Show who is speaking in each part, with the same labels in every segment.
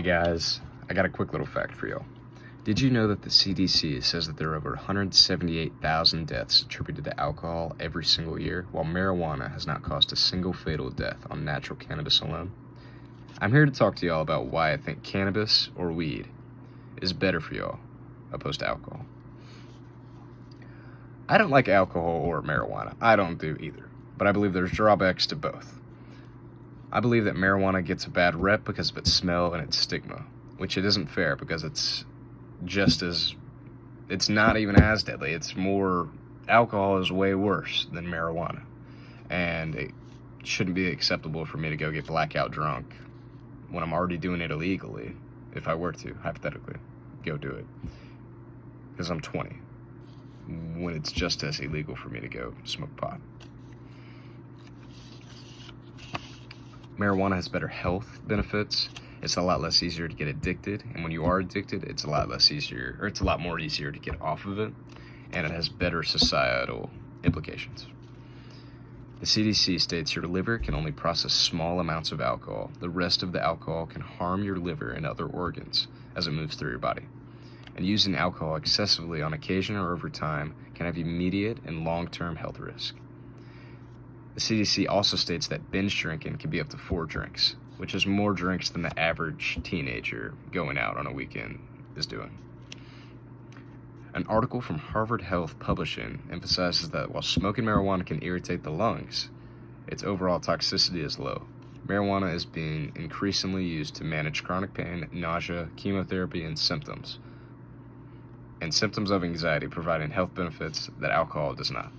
Speaker 1: Hey guys, I got a quick little fact for y'all. Did you know that the CDC says that there are over 178,000 deaths attributed to alcohol every single year, while marijuana has not caused a single fatal death on natural cannabis alone? I'm here to talk to y'all about why I think cannabis, or weed, is better for y'all, opposed to alcohol. I don't like alcohol or marijuana. I don't do either, but I believe there's drawbacks to both. I believe that marijuana gets a bad rep because of its smell and its stigma, which it isn't fair because it's not even as deadly. Alcohol is way worse than marijuana. And it shouldn't be acceptable for me to go get blackout drunk when I'm already doing it illegally, if I were to, hypothetically, go do it. Because I'm 20, when it's just as illegal for me to go smoke pot. Marijuana has better health benefits. It's a lot less easier to get addicted, and when you are addicted, it's a lot more easier to get off of it, and it has better societal implications. The CDC states your liver can only process small amounts of alcohol. The rest of the alcohol can harm your liver and other organs as it moves through your body. And using alcohol excessively on occasion or over time can have immediate and long-term health risk. The CDC also states that binge drinking can be up to 4 drinks, which is more drinks than the average teenager going out on a weekend is doing. An article from Harvard Health Publishing emphasizes that while smoking marijuana can irritate the lungs, its overall toxicity is low. Marijuana is being increasingly used to manage chronic pain, nausea, chemotherapy, and symptoms of anxiety, providing health benefits that alcohol does not.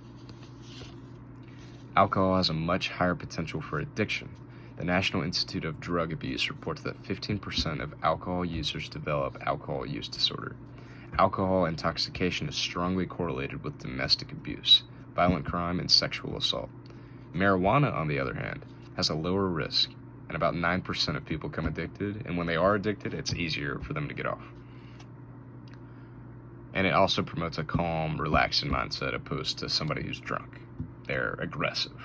Speaker 1: Alcohol has a much higher potential for addiction. The National Institute of Drug Abuse reports that 15% of alcohol users develop alcohol use disorder. Alcohol intoxication is strongly correlated with domestic abuse, violent crime, and sexual assault. Marijuana, on the other hand, has a lower risk, and about 9% of people become addicted, and when they are addicted, it's easier for them to get off. And it also promotes a calm, relaxing mindset opposed to somebody who's drunk. They're aggressive.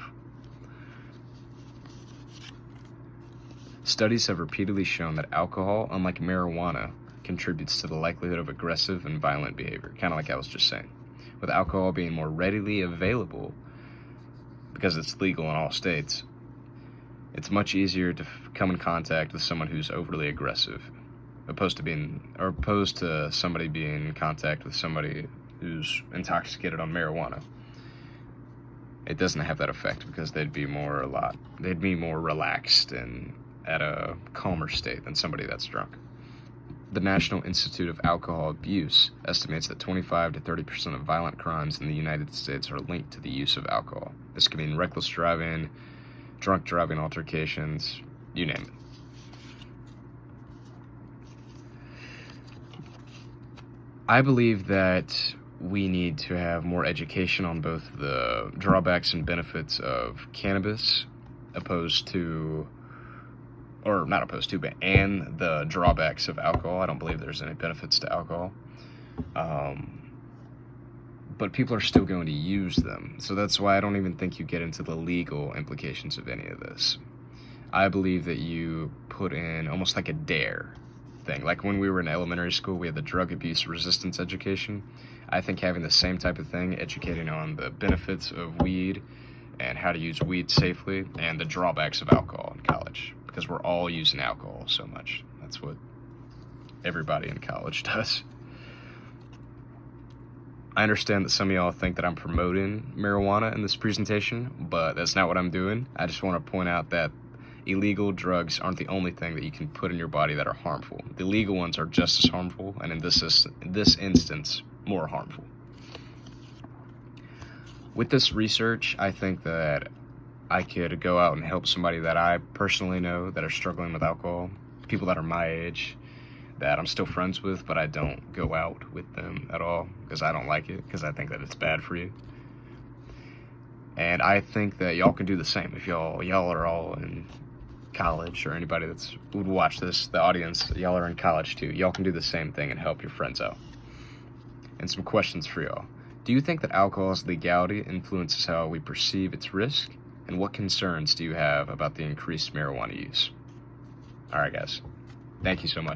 Speaker 1: Studies have repeatedly shown that alcohol, unlike marijuana, contributes to the likelihood of aggressive and violent behavior, kind of like I was just saying. With alcohol being more readily available, because it's legal in all states, it's much easier to come in contact with someone who's overly aggressive, opposed to somebody being in contact with somebody who's intoxicated on marijuana. It doesn't have that effect because they'd be more relaxed and at a calmer state than somebody that's drunk. The National Institute of Alcohol Abuse estimates that 25 to 30% of violent crimes in the United States are linked to the use of alcohol. This could mean reckless driving, drunk driving altercations, you name it. I believe that we need to have more education on both the drawbacks and benefits of cannabis and the drawbacks of alcohol. I don't believe there's any benefits to alcohol. But people are still going to use them. So that's why I don't even think you get into the legal implications of any of this. I believe that you put in almost like a dare thing. Like when we were in elementary school, we had the drug abuse resistance education. I think having the same type of thing, educating on the benefits of weed and how to use weed safely and the drawbacks of alcohol in college, because we're all using alcohol so much. That's what everybody in college does. I understand that some of y'all think that I'm promoting marijuana in this presentation, but that's not what I'm doing. I just want to point out that illegal drugs aren't the only thing that you can put in your body that are harmful. The legal ones are just as harmful, and in this instance, more harmful. With this research, I think that I could go out and help somebody that I personally know that are struggling with alcohol, people that are my age, that I'm still friends with, but I don't go out with them at all because I don't like it, because I think that it's bad for you. And I think that y'all can do the same. If y'all are all in college, or anybody would watch this, the audience, y'all are in college too. Y'all can do the same thing and help your friends out. And some questions for y'all. Do you think that alcohol's legality influences how we perceive its risk? And what concerns do you have about the increased marijuana use? All right, guys. Thank you so much.